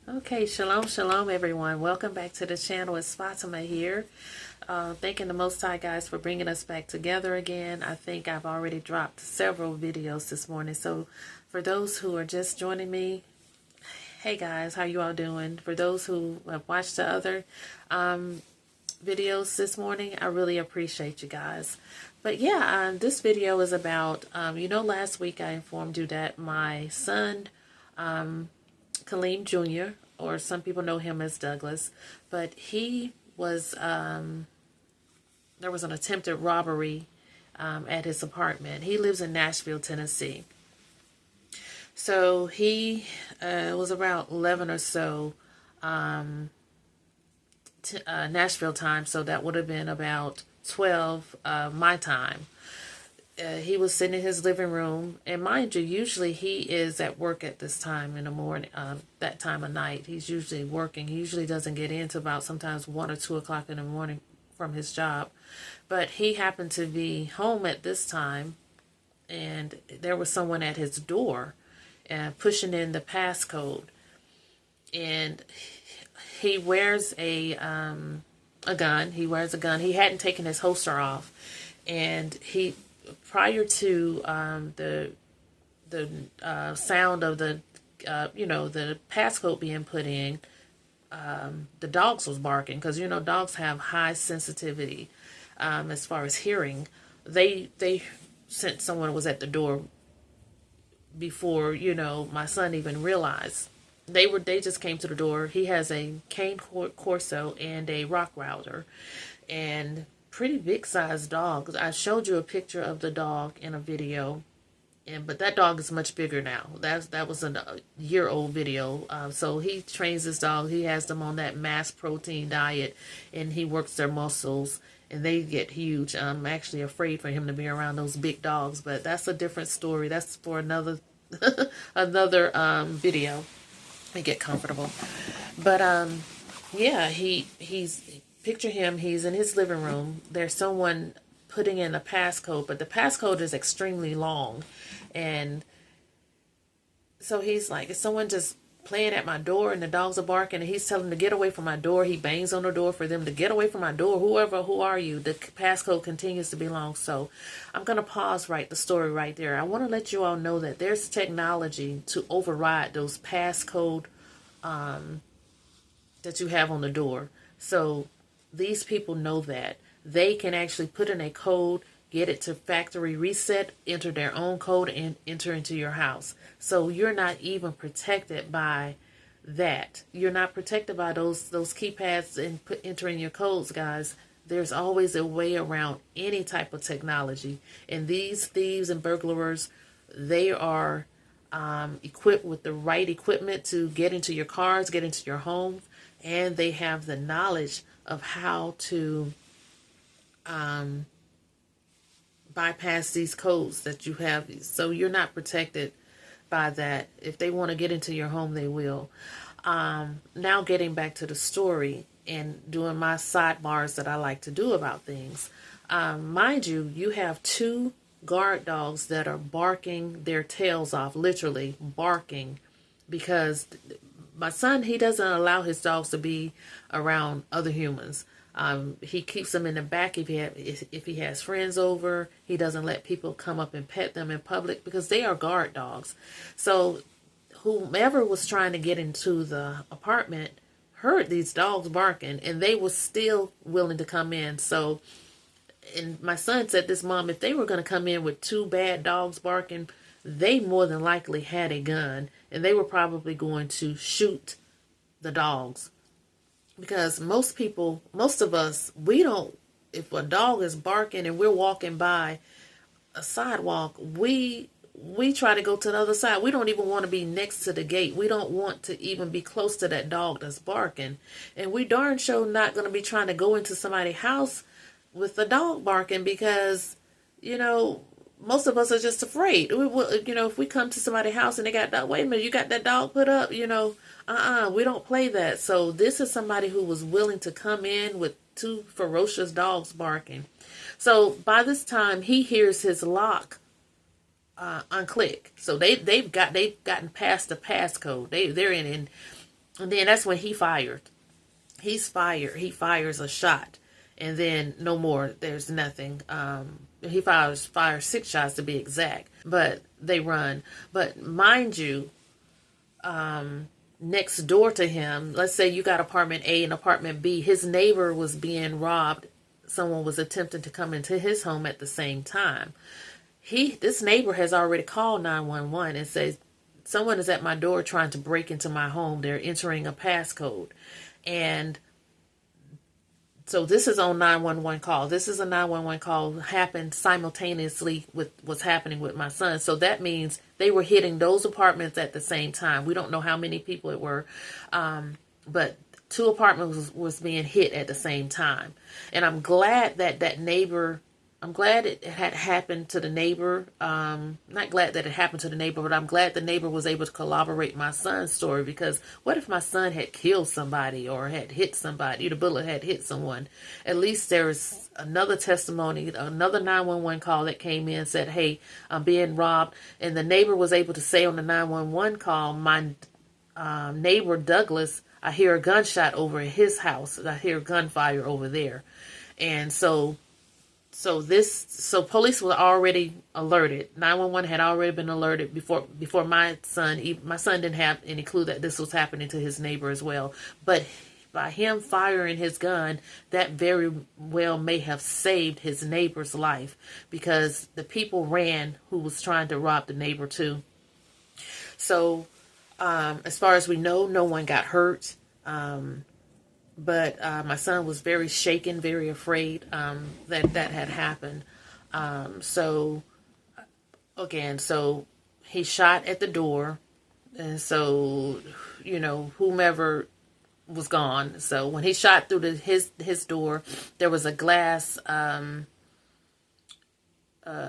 Okay, shalom, shalom, everyone. Welcome back to the channel. It's Fatima here. Thanking the Most High, guys, for bringing us back together again. I think I've already dropped several videos this morning. So for those who are just joining me, hey guys, how you all doing? For those who have watched the other videos this morning, I really appreciate you guys. But yeah, this video is about, last week I informed you that my son, Kaleem Jr., or some people know him as Douglas, but he was, there was an attempted robbery at his apartment. He lives in Nashville, Tennessee. So he was around 11 or so Nashville time, so that would have been about 12 my time. He was sitting in his living room, and mind you, usually he is at work at this time in the morning, that time of night. He's usually working. He usually doesn't get in till about sometimes 1 or 2 o'clock in the morning from his job. But he happened to be home at this time, and there was someone at his door pushing in the passcode. And he wears a gun. He wears a gun. He hadn't taken his holster off, and he, prior to the sound of the the passcode being put in, the dogs was barking, because dogs have high sensitivity as far as hearing. They sent someone was at the door before my son even realized. They just came to the door. He has a cane corso and a Rottweiler, and pretty big sized dog. I showed you a picture of the dog in a video, but that dog is much bigger now. That was a year-old video. So he trains this dog. He has them on that mass protein diet, and he works their muscles, and they get huge. I'm actually afraid for him to be around those big dogs, but that's a different story. That's for another another video. And get comfortable. But yeah, he's picture him. He's in his living room. There's someone putting in a passcode, but the passcode is extremely long, and so he's like, is someone just playing at my door? And the dogs are barking, and he's telling them to get away from my door. He bangs on the door for them to get away from my door. Who are you? The passcode continues to be long. So I'm going to pause the story right there. I want to let you all know that there's technology to override those passcode that you have on the door. So these people know that. They can actually put in a code, get it to factory reset, enter their own code, and enter into your house. So you're not even protected by that. You're not protected by those keypads and entering your codes, guys. There's always a way around any type of technology. And these thieves and burglars, they are equipped with the right equipment to get into your cars, get into your homes, and they have the knowledge of how to bypass these codes that you have. So you're not protected by that. If they want to get into your home, they will. Now getting back to the story and doing my sidebars that I like to do about things. Mind you, you have 2 guard dogs that are barking their tails off, literally barking, because my son, he doesn't allow his dogs to be around other humans. He keeps them in the back if he has friends over. He doesn't let people come up and pet them in public because they are guard dogs. So whomever was trying to get into the apartment heard these dogs barking, and they were still willing to come in. So, and my son said, this mom, if they were going to come in with 2 bad dogs barking, they more than likely had a gun, and they were probably going to shoot the dogs. Because most of us, we don't, if a dog is barking and we're walking by a sidewalk, we try to go to the other side. We don't even want to be next to the gate. We don't want to even be close to that dog that's barking. And we darn sure not going to be trying to go into somebody's house with the dog barking, because, most of us are just afraid. If we come to somebody's house and they got that, wait a minute, you got that dog put up, we don't play that. So this is somebody who was willing to come in with 2 ferocious dogs barking. So by this time, he hears his lock unclick. So they've gotten past the passcode. They're in, and And then that's when he fired. He's fired. He fires a shot, and then no more. There's nothing. He fires 6 shots to be exact, but they run. But mind you, next door to him, let's say you got apartment A and apartment B, his neighbor was being robbed. Someone was attempting to come into his home at the same time. This neighbor has already called 911 and says, someone is at my door trying to break into my home. They're entering a passcode. And so this is on 911 call. This is a 911 call happened simultaneously with what's happening with my son. So that means they were hitting those apartments at the same time. We don't know how many people it were, but 2 apartments was being hit at the same time. And I'm glad that neighbor, I'm glad it had happened to the neighbor. Not glad that it happened to the neighbor, but I'm glad the neighbor was able to corroborate my son's story, because what if my son had killed somebody or had hit somebody, the bullet had hit someone? At least there's another testimony, another 911 call that came in and said, hey, I'm being robbed. And the neighbor was able to say on the 911 call, my neighbor Douglas, I hear a gunshot over at his house. I hear gunfire over there. And so police were already alerted. 911 had already been alerted before my son didn't have any clue that this was happening to his neighbor as well. But by him firing his gun, that very well may have saved his neighbor's life, because the people ran who was trying to rob the neighbor too. So as far as we know, no one got hurt. But my son was very shaken, very afraid that had happened. So he shot at the door. And so, whomever was gone. So when he shot through his door, there was a glass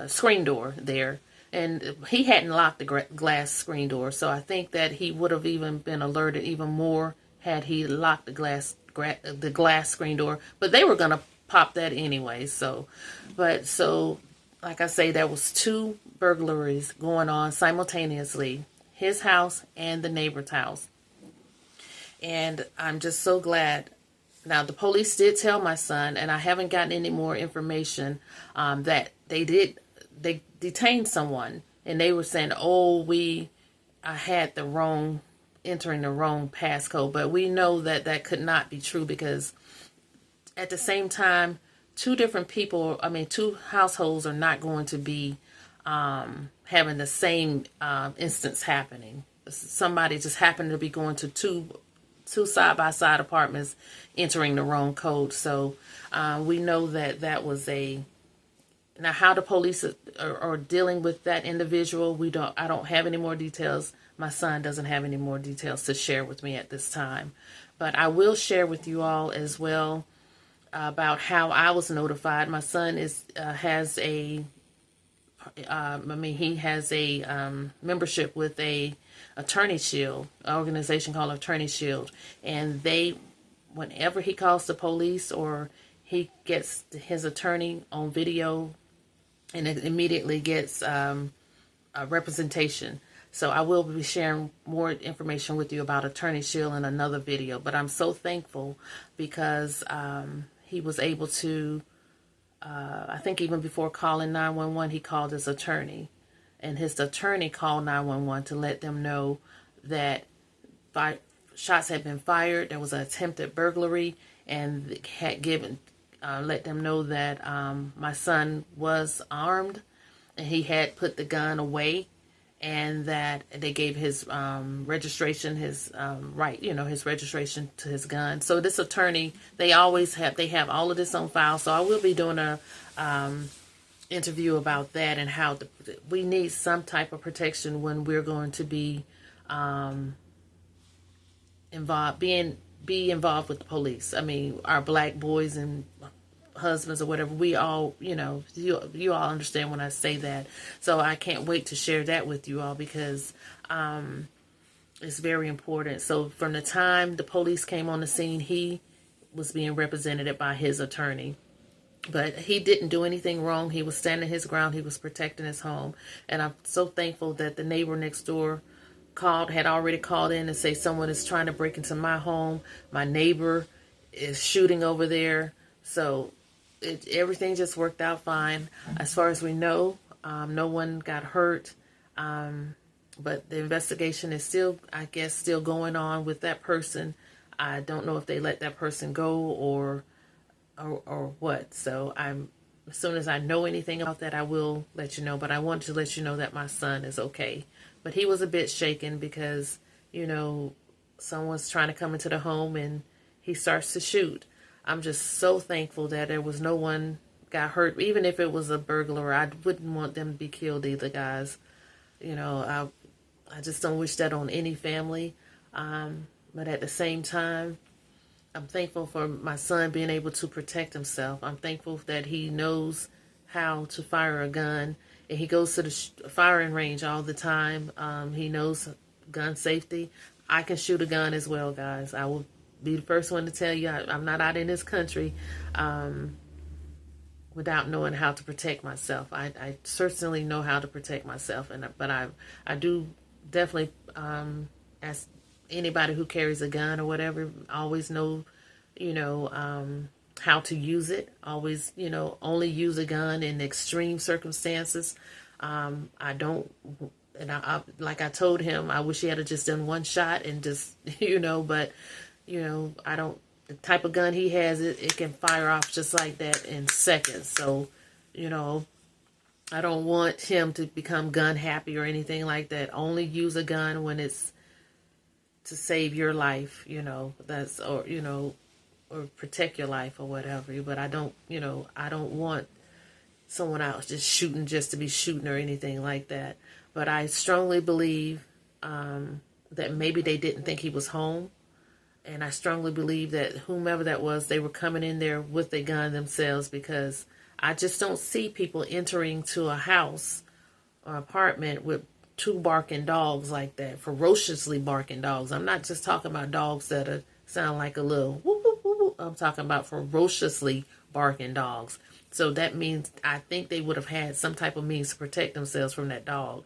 screen door there. And he hadn't locked the glass screen door. So I think that he would have even been alerted even more had he locked the glass screen door. But they were going to pop that anyway. So like I say, there was 2 burglaries going on simultaneously, his house and the neighbor's house. And I'm just so glad. Now, the police did tell my son, and I haven't gotten any more information, that they detained someone, and they were saying, I had entering the wrong passcode. But we know that could not be true, because at the same time, 2 households are not going to be having the same instance happening. Somebody just happened to be going to two side-by-side apartments, entering the wrong code. So we know that was now how the police are dealing with that individual, I don't have any more details. My son doesn't have any more details to share with me at this time. But I will share with you all as well about how I was notified. My son has a membership with a Attorney Shield, an organization called Attorney Shield, and whenever he calls the police or he gets his attorney on video, and it immediately gets a representation. So I will be sharing more information with you about Attorney Shield in another video. But I'm so thankful because he was able to, I think even before calling 911, he called his attorney. And his attorney called 911 to let them know that shots had been fired. There was an attempted burglary, and had let them know that my son was armed and he had put the gun away, and that they gave his registration, his his registration to his gun. So this attorney, they have all of this on file. So I will be doing a interview about that, and how we need some type of protection when we're going to be involved with the police. I mean, our black boys and husbands or whatever, we all, you all understand when I say that. So I can't wait to share that with you all, because it's very important. So from the time the police came on the scene, he was being represented by his attorney. But he didn't do anything wrong. He was standing his ground. He was protecting his home. And I'm so thankful that the neighbor next door had already called in and say someone is trying to break into my home. My neighbor is shooting over there. So everything just worked out fine. As far as we know, no one got hurt. But the investigation is still, I guess, still going on with that person. I don't know if they let that person go or what. So as soon as I know anything about that, I will let you know. But I wanted to let you know that my son is okay. But he was a bit shaken because, you know, someone's trying to come into the home and he starts to shoot. I'm just so thankful that there was no one got hurt. Even if it was a burglar, I wouldn't want them to be killed either, guys. You know, I just don't wish that on any family. But at the same time, I'm thankful for my son being able to protect himself. I'm thankful that he knows how to fire a gun. And he goes to the firing range all the time. He knows gun safety. I can shoot a gun as well, guys. I will be the first one to tell you I'm not out in this country without knowing how to protect myself. I certainly know how to protect myself, but I do definitely ask anybody who carries a gun or whatever, always know, you know, how to use it. Always, you know, only use a gun in extreme circumstances. I don't, and like I told him, I wish he had just done one shot and just, you know, but, you know, I don't, the type of gun he has, it can fire off just like that in seconds. So, you know, I don't want him to become gun happy or anything like that. Only use a gun when it's to save your life, you know, that's, or, you know, or protect your life or whatever. But I don't, you know, I don't want someone else just shooting just to be shooting or anything like that. But I strongly believe that maybe they didn't think he was home. And I strongly believe that whomever that was, they were coming in there with a gun themselves, because I just don't see people entering to a house or apartment with two barking dogs like that, ferociously barking dogs. I'm not just talking about dogs that sound like a little whoop, whoop, whoop, whoop. I'm talking about ferociously barking dogs. So that means I think they would have had some type of means to protect themselves from that dog.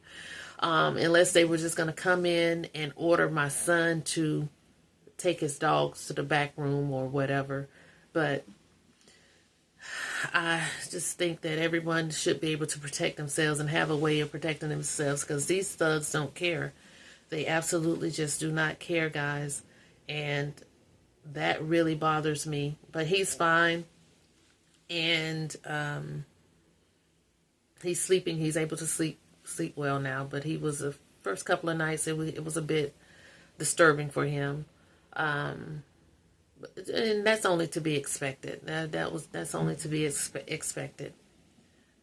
Unless they were just going to come in and order my son to take his dogs to the back room or whatever. But I just think that everyone should be able to protect themselves and have a way of protecting themselves, because these thugs don't care. They absolutely just do not care, guys. And that really bothers me. But he's fine. And he's sleeping. He's able to sleep well now. But he was, the first couple of nights, it was a bit disturbing for him. And that's only to be expected. That's only to be expected.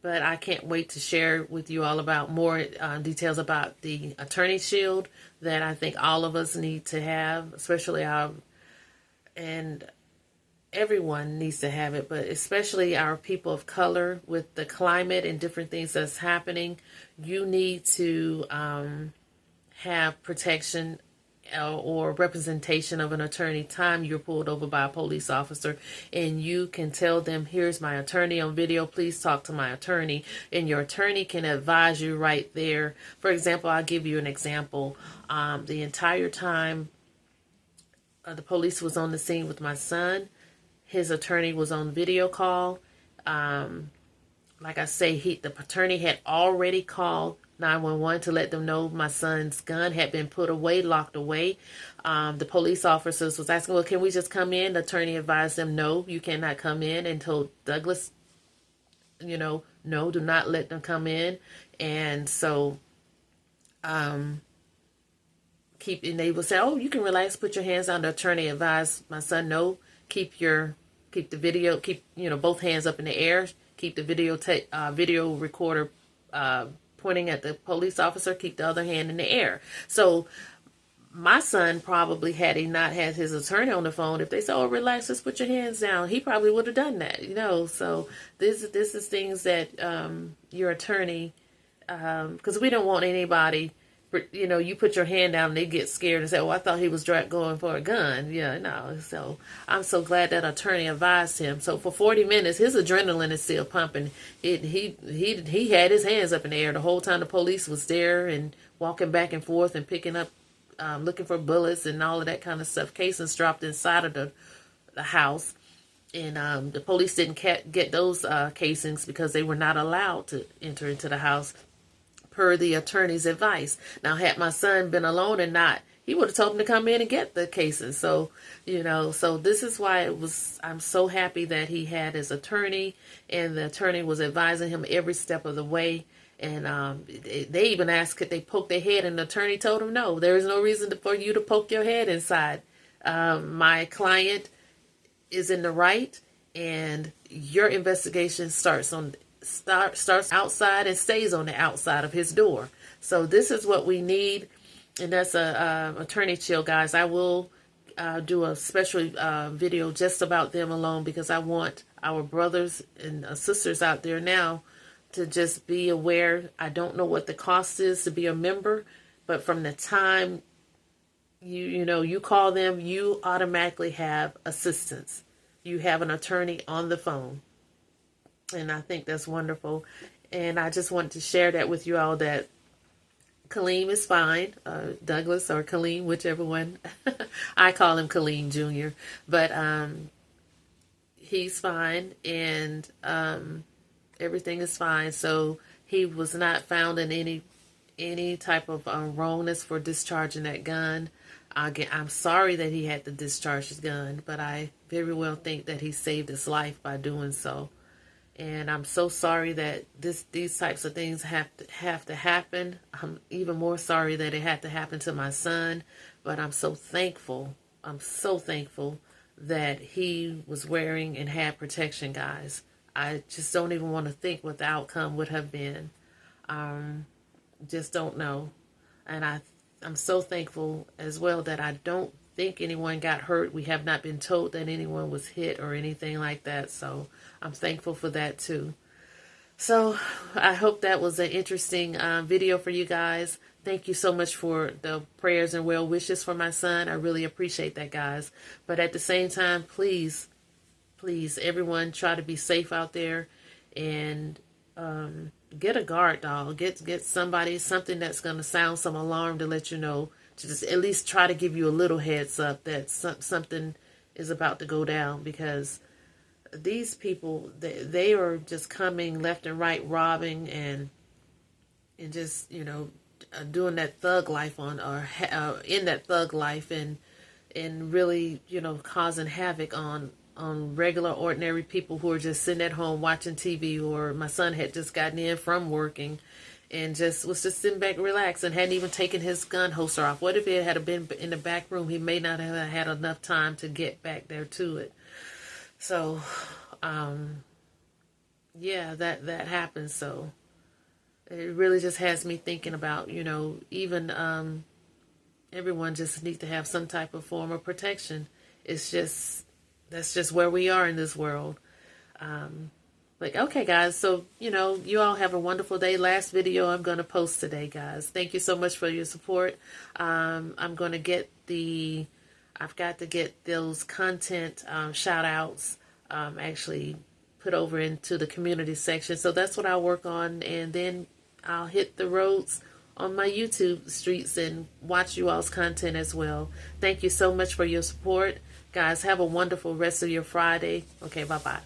But I can't wait to share with you all about more details about the attorney shield that I think all of us need to have, especially and everyone needs to have it, but especially our people of color. With the climate and different things that's happening, you need to have protection or representation of an attorney. Time you're pulled over by a police officer and you can tell them, here's my attorney on video, please talk to my attorney, and your attorney can advise you right there. For example, I'll give you an example. The entire time the police was on the scene with my son, his attorney was on video call. Like I say, the attorney had already called 911 to let them know my son's gun had been put away, locked away. The police officers was asking, well, can we just come in? The attorney advised them, no, you cannot come in, and told Douglas, you know, no, do not let them come in. And so, and they would say, oh, you can relax, put your hands down. The attorney advised my son, no, keep the video, both hands up in the air, keep the video recorder pointing at the police officer, keep the other hand in the air. So my son probably, had he not had his attorney on the phone, if they said, oh, relax, just put your hands down, he probably would have done that, you know. So this is things that your attorney, because we don't want anybody, you know, you put your hand down and they get scared and say, oh, I thought he was going for a gun. Yeah, no. So I'm so glad that attorney advised him. So for 40 minutes, his adrenaline is still pumping. He had his hands up in the air the whole time the police was there and walking back and forth and picking up, looking for bullets and all of that kind of stuff. Casings dropped inside of the house. And the police didn't get those casings because they were not allowed to enter into the house per the attorney's advice. Now, had my son been alone and not, he would have told him to come in and get the casings. So, so this is why I'm so happy that he had his attorney, and the attorney was advising him every step of the way. And they even asked, could they poke their head? And the attorney told him, no, there is no reason for you to poke your head inside. My client is in the right, and your investigation starts outside and stays on the outside of his door. So this is what we need, and that's a attorney chill, guys. I will do a special video just about them alone, because I want our brothers and sisters out there now to just be aware. I don't know what the cost is to be a member, but from the time you call them, you automatically have assistance. You have an attorney on the phone. And I think that's wonderful. And I just wanted to share that with you all, that Kaleem is fine. Douglas or Kaleem, whichever one. I call him Kaleem Jr. But he's fine, and everything is fine. So he was not found in any type of wrongness for discharging that gun. Again, I'm sorry that he had to discharge his gun, but I very well think that he saved his life by doing so. And I'm so sorry that these types of things have to happen. I'm even more sorry that it had to happen to my son, but I'm so thankful. I'm so thankful that he was wearing and had protection, guys. I just don't even want to think what the outcome would have been. Just don't know. And I'm so thankful as well that I don't think anyone got hurt. We have not been told that anyone was hit or anything like that. So I'm thankful for that too. So I hope that was an interesting video for you guys. Thank you so much for the prayers and well wishes for my son. I really appreciate that, guys. But at the same time, please, everyone, try to be safe out there, and get a guard dog. Get something that's going to sound some alarm to let you know, to just at least try to give you a little heads up that something is about to go down, because these people, they are just coming left and right, robbing and just, doing that thug life in that thug life, and really, causing havoc on regular, ordinary people who are just sitting at home watching TV. Or my son had just gotten in from working and was just sitting back relaxed and hadn't even taken his gun holster off. What if it had been in the back room? He may not have had enough time to get back there to it. So, yeah, that happens. So it really just has me thinking about, even everyone just needs to have some type of form of protection. That's just where we are in this world. Okay, guys, so, you all have a wonderful day. Last video I'm going to post today, guys. Thank you so much for your support. I'm going to I've got to get those content shout outs actually put over into the community section. So that's what I'll work on, and then I'll hit the roads on my YouTube streets and watch you all's content as well. Thank you so much for your support. Guys, have a wonderful rest of your Friday. Okay, bye-bye.